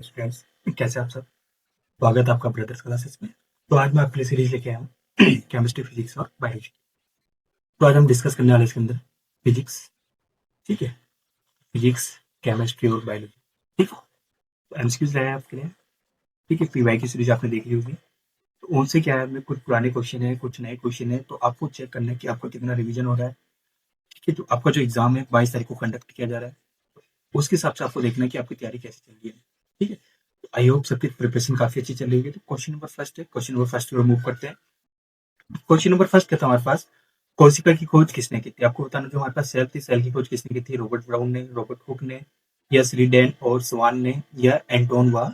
Students, कैसे आप सब। स्वागत है आपका ब्रदर्स क्लासेस में। तो आज मैं आपके लिए सीरीज लेके आया हूँ केमिस्ट्री, फिजिक्स और बायोलॉजी। तो आज हम डिस्कस करने वाले इसके अंदर फिजिक्स, ठीक है, फिजिक्स, केमिस्ट्री और बायोलॉजी, ठीक है। तो एमसीक्यूज लाया है आपके लिए, ठीक है। पीवाई की सीरीज आपने देखी होगी, तो उनसे क्या है, में कुछ पुराने क्वेश्चन है, कुछ नए क्वेश्चन है, तो आपको चेक करना है कि आपका कितना रिविजन हो रहा है, ठीक है। तो आपका जो एग्जाम है 22 तारीख को कंडक्ट किया जा रहा है, उसके हिसाब से आपको देखना है कि आपकी तैयारी कैसे चल रही है, ठीक है। आई होप सबकी प्रिपरेशन काफी अच्छी चल रही होगी। तो क्वेश्चन नंबर फर्स्ट है, क्वेश्चन नंबर फर्स्ट को मूव करते हैं। क्वेश्चन नंबर फर्स्ट क्या था हमारे पास, कोशिका की खोज किसने की थी। आपको बताना, जो हमारे पास सेल थी, सेल की खोज किसने की थी, रॉबर्ट ब्राउन ने, रॉबर्ट हुक ने, या स्लीडेन और स्वान ने, या एंटोन व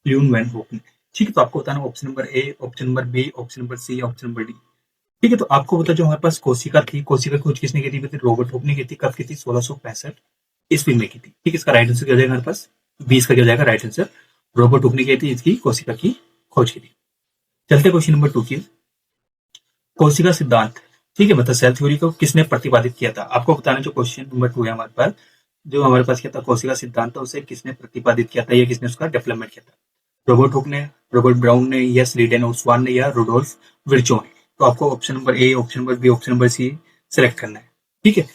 ल्यून वैन हुक ने, ठीक है। तो आपको बताना option number A, option number B, option number C, option number D, ठीक है। तो आपको बता, जो हमारे पास कोशिका थी, कोशिका खोज किसने की थी, रॉबर्ट हुक ने की थी। कब की थी, 1665 ईस्वी में की थी, ठीक है। इसका राइट आंसर क्या जाएगा हमारे पास, 20 का क्या जाएगा राइट आंसर। रॉबर्ट हुक ने की थी इसकी कोशिका की खोज की थी। चलते क्वेश्चन नंबर 2 की, कोशिका सिद्धांत, ठीक है, मतलब सेल थ्योरी को किसने प्रतिपादित किया था। आपको बताना, जो क्वेश्चन नंबर 2 है हमारे पास, जो हमारे पास क्या था, कोशिका सिद्धांत था, उसे किसने प्रतिपादित किया था, या किसने उसका डेवलपमेंट किया था। रॉबर्ट हुक ने, रॉबर्ट ब्राउन ने, या स्लीडेन और स्वान ने, या रुडोल्फ विर्चो ने। तो आपको option number A, option number B, option number C select करना है, ठीक है।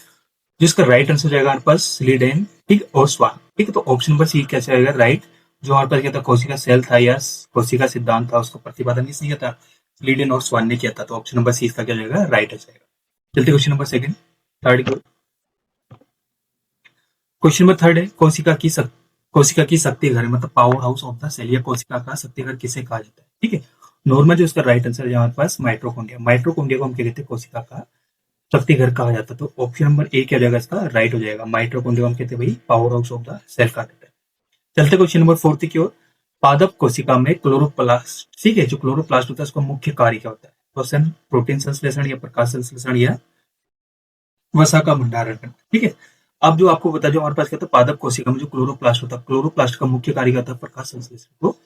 जिसका राइट आंसर जाएगा हमारे पास स्लीडेन, ठीक, और स्वान, ठीक है। तो ऑप्शन नंबर सी कैसे आएगा राइट। जो हमारे पास क्या था, कोशिका सेल था या कोशिका सिद्धांत था, उसको प्रतिपादन किसने किया था, स्लीडेन और स्वान ने किया था। तो ऑप्शन नंबर सी इसका क्या जाएगा राइट आ जाएगा। चलते question number second, third question number third है, कोशिका की शक्ति घर, मतलब power house of the cell, या कोशिका का शक्ति घर किसे कहा जाता है, ठीक है। नॉर्मल जो इसका राइट आंसर है हमारे पास माइटोकॉन्ड्रिया, माइटोकॉन्ड्रिया को हम क्या कहते हैं, कोशिका का शक्ति घर कहा जाता है। तो ऑप्शन नंबर ए क्या जाएगा इसका राइट हो जाएगा। माइटोकॉन्ड्रिया को हम कहते हैं भाई power house of the cell कहा जाता है। चलते क्वेश्चन नंबर फोर्थ की ओर, पादप कोशिका में क्लोरोप्लास्ट, ठीक है, जो क्लोरोप्लास्ट होता है उसका मुख्य कार्य क्या होता है। क्वेश्चन, प्रोटीन संश्लेषण या प्रकाश संश्लेषण या वसा का भंडारण करना, ठीक है। अब जो आपको बता, जो हमारे पास क्या था, पादप कोशिका में जो क्लोरोप्लास्ट होता है, क्लोरोप्लास्ट का मुख्य कार्य क्या होता है, प्रकाश संश्लेषण को,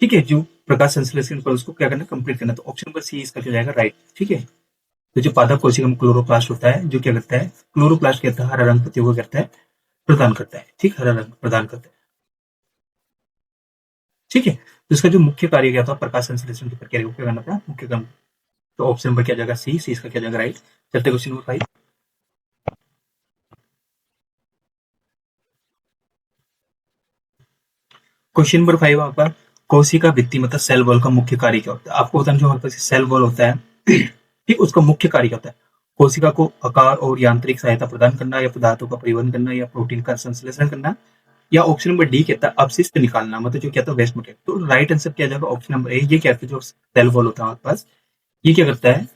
ठीक है, जो प्रकाश संश्लेषण पर उसको क्या करना, कंप्लीट करना। तो ऑप्शन नंबर सी इसका क्या जाएगा राइट, ठीक है। तो जो पादप कोशिका में क्लोरोप्लास्ट होता है, जो क्या करता है, क्लोरोप्लास्ट कहता है हरा रंग प्रतियोगी करता है, प्रदान करता है, ठीक, हरा रंग प्रदान करता है, ठीक है। तो इसका जो मुख्य कार्य क्या था, प्रकाश संश्लेषण की प्रक्रिया को क्या करना था, मुख्य काम। तो ऑप्शन नंबर क्या जाएगा सी, सी इसका क्या जाएगा राइट। चलते क्वेश्चन नंबर 5, क्वेश्चन नंबर 5 आपका, कोशिका भित्ति मतलब सेल वॉल का मुख्य कार्य क्या होता है। आपको बताना, जो हमारे पास सेल वॉल होता है, ठीक, उसका मुख्य कार्य क्या होता है, कोशिका को आकार और यांत्रिक सहायता प्रदान करना, या पदार्थों का परिवहन करना, या प्रोटीन का संश्लेषण करना, या ऑप्शन नंबर डी कहता है अपशिष्ट निकालना, मतलब जो कहता है वेस्ट मटेरियल। तो राइट आंसर क्या जाएगा ऑप्शन नंबर ए। ये क्या है, जो सेल वॉल होता है हमारे पास, ये क्या करता है,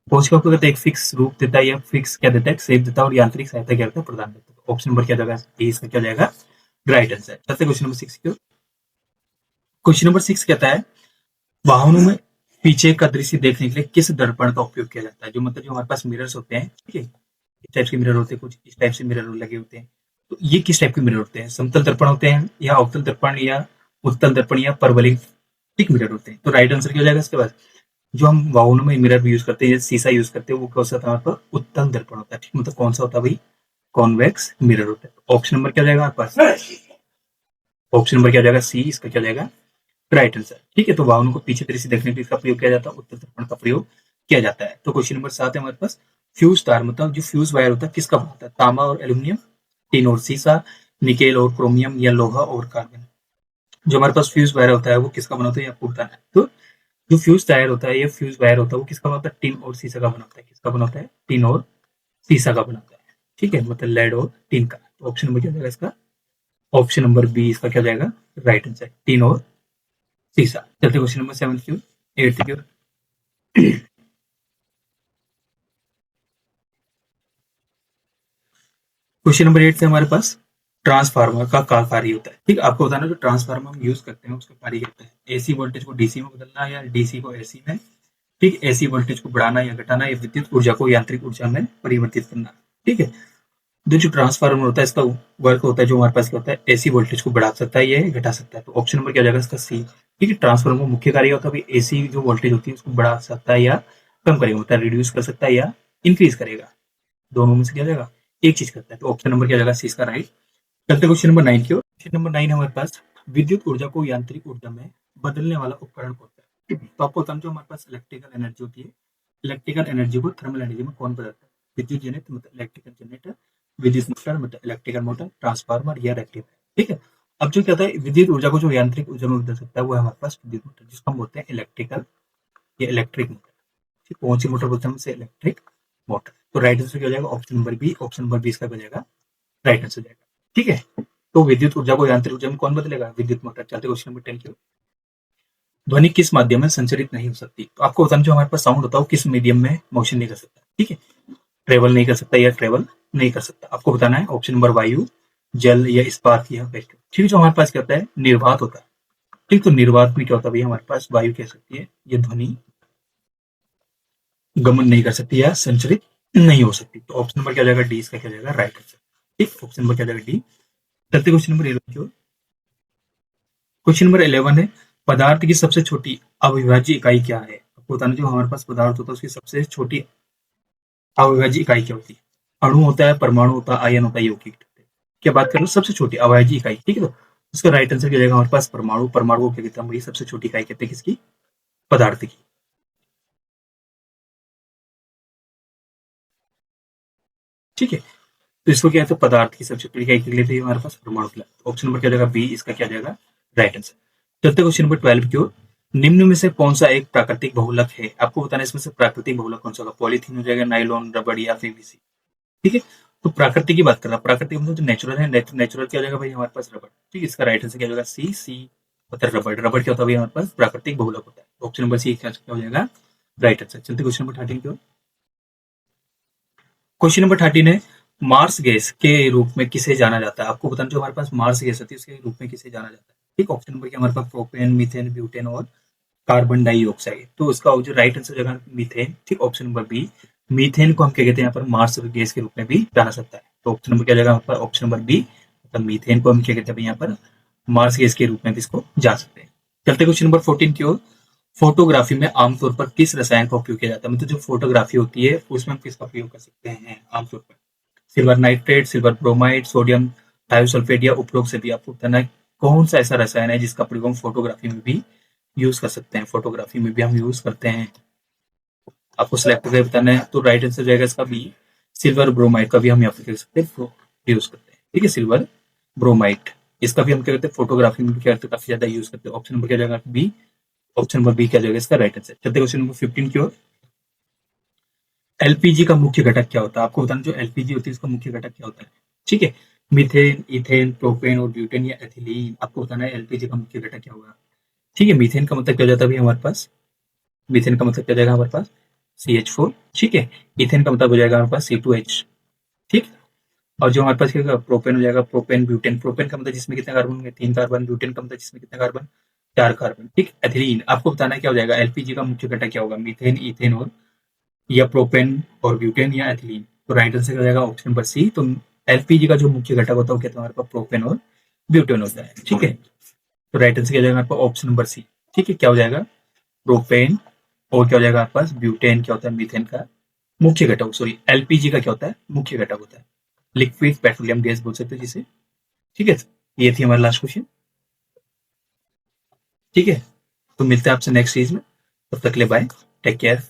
कोशिका को कहते हैं एक फिक्स रूप देता है, या फिक्स क्या देता है, शेप देता है, और यांत्रिक सहायता क्या करता है, प्रदान करता है। ऑप्शन नंबर क्या जाएगा ए, इसका क्या जाएगा राइट आंसर। चलते क्वेश्चन नंबर 6 की। क्वेश्चन नंबर 6 कहता है, वाहनों में पीछे का दृश्य देखने के लिए किस दर्पण का उपयोग किया जाता है। जो मतलब जो हमारे पास मिरर्स होते हैं, ठीक है, इस टाइप के मिरर होते हैं, कुछ इस टाइप से मिरर लगे होते हैं। तो ये किस टाइप के मिरर होते हैं, समतल दर्पण होते हैं, या अवतल दर्पण, या उत्तल दर्पण, या परवलयिक मिरर होते हैं। तो राइट आंसर क्या हो जाएगा इसके बाद। जो हम वाहनों में मिरर यूज करते हैं, शीशा यूज करते हैं, वो कौन सा होता है हमारे पास, उत्तल दर्पण होता है, ठीक, मतलब कौन सा होता है भाई, कॉन्वेक्स मिरर होता है। ऑप्शन नंबर क्या जाएगा हमारे पास, ऑप्शन नंबर क्या जाएगा सी, इसका क्या जाएगा राइट आंसर, ठीक है। तो वाहनों को पीछे तरह से देखने के लिए इसका प्रयोग किया जाता है, उत्तल दर्पण का प्रयोग किया जाता है। तो क्वेश्चन नंबर 7 है हमारे पास, फ्यूज तार, मतलब जो फ्यूज वायर होता है किसका बनता है, तांबा और एल्यूमिनियम, टिन और सीसा, निकेल और क्रोमियम, या लोहा और कार्बन। जो हमारे पास फ्यूज वायर होता है वो किसका बना होता है, आपको बताना है। तो जो फ्यूज टायर होता है, या फ्यूज वायर होता है, वो किसका बना होता है, टिन और सीसा का बना होता है। किसका बना होता है, टिन और सीसा का बना होता है, ठीक है, मतलब लेड और टिन का। तो ऑप्शन नंबर क्या जाएगा इसका, ऑप्शन नंबर बी इसका क्या जाएगा राइट आंसर, टिन और सीसा। चलते क्वेश्चन नंबर 7 की, 8 की। क्वेश्चन नंबर 8 से हमारे पास ट्रांसफार्मर का क्या कार्य होता है, ठीक, आपको बताना, जो ट्रांसफार्मर हम यूज करते हैं उसका कार्य करता है एसी वोल्टेज को डीसी में बदलना, या डीसी को एसी में, ठीक, एसी वोल्टेज को बढ़ाना या घटाना, या विद्युत ऊर्जा को यांत्रिक ऊर्जा में परिवर्तित करना, ठीक है। जो ट्रांसफार्मर होता है इसका वर्क होता है, जो हमारे पास क्या होता है, एसी वोल्टेज को बढ़ा सकता है या घटा सकता है। तो ऑप्शन नंबर क्या जाएगा इसका सी, ठीक है। ट्रांसफार्मर का मुख्य कार्य होता है एसी जो वोल्टेज होती है उसको बढ़ा सकता है या कम करेगा, मतलब रिड्यूस कर सकता है या इंक्रीज करेगा, दोनों में से क्या जाएगा एक चीज करता है। तो ऑप्शन नंबर क्या जाएगा सी इसका राइट। चलते क्वेश्चन नंबर 9 की ओर। क्वेश्चन नंबर 9 हमारे पास, विद्युत ऊर्जा को यांत्रिक ऊर्जा में बदलने वाला उपकरण होता है। तो आपको बताना, जो हमारे पास इलेक्ट्रिकल एनर्जी होती है, इलेक्ट्रिकल एनर्जी को थर्मल एनर्जी में कौन बदलता है? विद्युत जनित मतलब इलेक्ट्रिकल जनरेटर, विद्युत मोटर मतलब इलेक्ट्रिकल मोटर, ट्रांसफार्मर या रेक्टिफायर। ठीक है। अब जो कहता है विद्युत ऊर्जा को जो यांत्रिक ऊर्जा में बदल सकता है वो है हमारे पास विद्युत मोटर, जिसको हम बोलते हैं इलेक्ट्रिकल या इलेक्ट्रिक मोटर। ठीक, कौन सी मोटर बोलते हैं हमसे? Electric motor. तो राइट आंसर क्या हो जाएगा? Option number B. Option number B इसका हो जाएगा राइट आंसर जाएगा। ठीक है। तो विद्युत ऊर्जा को यांत्रिक ऊर्जा में कौन बदलेगा? विद्युत मोटर। चलते क्वेश्चन नंबर 10 की ओर। ध्वनि किस माध्यम में संचरित नहीं हो सकती? तो आपको बताना, जो हमारे पास साउंड होता है वो किस मीडियम में मोशन नहीं कर सकता। ठीक है, ट्रेवल नहीं कर सकता या ट्रेवल नहीं कर सकता। आपको बताना है ऑप्शन नंबर वायु, जल या इस्पात या वैक्यूम। ठीक है, जो हमारे पास क्या होता है? निर्वात होता है। ठीक, तो निर्वात में क्या होता है भैया? हमारे पास वायु कह सकती है, ये ध्वनि गमन नहीं कर सकती या संचरित नहीं हो सकती। तो ऑप्शन नंबर क्या जाएगा? डी इसका क्या जाएगा? Right answer. ठीक, ऑप्शन नंबर क्या जाएगा? डी। चलते क्वेश्चन नंबर 11 की ओर। क्वेश्चन नंबर 11 है, पदार्थ की सबसे छोटी अविभाज्य इकाई क्या है? आपको बताना, जो हमारे पास पदार्थ होता है उसकी सबसे छोटी अविभाज्य इकाई क्या होती है? अणु होता है, परमाणु होता है, आयन होता है, यौगिक होता है। क्या बात करें? सबसे छोटी अविभाज्य इकाई। ठीक है, तो इसका राइट आंसर क्या जाएगा? हमारे पास परमाणु। परमाणु को क्या कहते हैं? वही सबसे छोटी इकाई कहते हैं किसकी? पदार्थ की। ठीक है, तो इसको क्या है? तो पदार्थ की सबसे छोटी इकाई के लिए तो हमारे पास परमाणु के लिए। ऑप्शन नंबर क्या जाएगा? बी इसका क्या जाएगा? Right answer. चलते क्वेश्चन नंबर 12 की ओर। निम्न में से कौन सा एक प्राकृतिक बहुलक है? आपको बताना है इसमें से प्राकृतिक बहुलक कौन सा होगा? पॉलीथीन हो जाएगा, नाइलॉन, रबड़ या पीवीसी। ठीक है, तो प्राकृतिक की बात कर रहा है। प्राकृतिक मतलब जो नेचुरल है, नेचुरल क्या हो जाएगा भाई? हमारे पास रबड़। ठीक है, इसका राइट आंसर क्या हो जाएगा? सी। सी मतलब रबड़। रबड़ क्या होता है भाई? हमारे पास प्राकृतिक बहुलक होता है। ऑप्शन नंबर सी क्या हो जाएगा? Right answer. चलते क्वेश्चन नंबर 13 की ओर। क्वेश्चन नंबर 13 है, मार्स गैस के रूप में किसे जाना जाता है? आपको बताना, जो हमारे पास मार्स गैस होती है उसके रूप में किसे जाना जाता है? ठीक, ऑप्शन नंबर क्या हमारे पास? प्रोपेन, मीथेन, ब्यूटेन और कार्बन डाइऑक्साइड। तो इसका जो राइट आंसर जगह मीथेन। ठीक, ऑप्शन नंबर बी। मीथेन को हम क्या कहते हैं? यहाँ पर मार्स गैस के रूप में भी जाना सकता है। तो ऑप्शन नंबर क्या जाएगा? यहाँ पर ऑप्शन नंबर बी। मतलब मीथेन को हम क्या कहते हैं यहाँ पर? मार्स गैस के रूप में भी इसको जा सकते हैं। चलते क्वेश्चन नंबर 14 की ओर। फोटोग्राफी में आमतौर पर किस रसायन का उपयोग किया जाता है? मतलब जो फोटोग्राफी होती है उसमें हम किसका उपयोग कर सकते हैं आमतौर पर? Silver nitrate, silver bromide, sodium thiosulphate या उपरोक्त से भी। आपको बताना है कौन सा ऐसा रसायन है जिसका प्रयोग हम फोटोग्राफी में भी यूज कर सकते हैं? फोटोग्राफी में भी हम यूज करते हैं। आपको सिलेक्ट करके बताना है। तो राइट आंसर जाएगा इसका बी। सिल्वर ब्रोमाइड का भी हम यहाँ पे कर सकते हैं, यूज करते हैं। ठीक है, सिल्वर ब्रोमाइड, इसका भी हम क्या करते हैं? फोटोग्राफी में भी क्या करते हैं? काफी ज्यादा यूज करते हैं। ऑप्शन नंबर क्या जाएगा? बी। ऑप्शन नंबर बी क्या जाएगा इसका राइट आंसर। चलते क्वेश्चन नंबर 15 की ओर। एलपीजी का मुख्य घटक क्या होता है? आपको बताना, जो एलपीजी होती है उसका मुख्य घटक क्या होता है? ठीक है, मीथेन, इथेन, प्रोपेन और ब्यूटेन या एथिलीन। आपको बताना है एलपीजी का मुख्य घटक क्या होगा। ठीक है, मीथेन का मतलब क्या हो जाता है हमारे पास? मीथेन का मतलब क्या जाएगा हमारे पास? CH4। ठीक है, इथेन का मतलब हो जाएगा हमारे पास C2H। ठीक, और जो हमारे पास क्या प्रोपेन हो जाएगा? Propane butane. प्रोपेन का मतलब जिसमें कितने कार्बन होंगे? 3 कार्बन। ब्यूटेन का मतलब जिसमें कितने कार्बन? 4 कार्बन। ठीक, एथिलीन। आपको बताना है क्या हो जाएगा? एलपीजी का मुख्य घटक क्या होगा? मीथेन, इथेन और या प्रोपेन और ब्यूटेन या एथिलीन। तो राइट आंसर हो जाएगा ऑप्शन नंबर सी। तो एलपीजी का जो मुख्य घटक होता है वो कहते हैं हमारे पास प्रोपेन और ब्यूटेन होता है। ठीक है, तो राइट आंसर क्या हो जाएगा हमारे पास? ऑप्शन नंबर सी। ठीक है, क्या हो जाएगा? प्रोपेन और क्या हो जाएगा आपके पास? ब्यूटेन क्या होता है? मीथेन का मुख्य घटक। सॉरी, एलपीजी का क्या होता है? मुख्य घटक होता है। लिक्विड पेट्रोलियम गैस बोल सकते हैं जिसे। ठीक है, ये थी हमारा लास्ट क्वेश्चन। ठीक है, तो मिलते हैं आपसे नेक्स्ट सीरीज में। तब तक ले बाय, टेक केयर।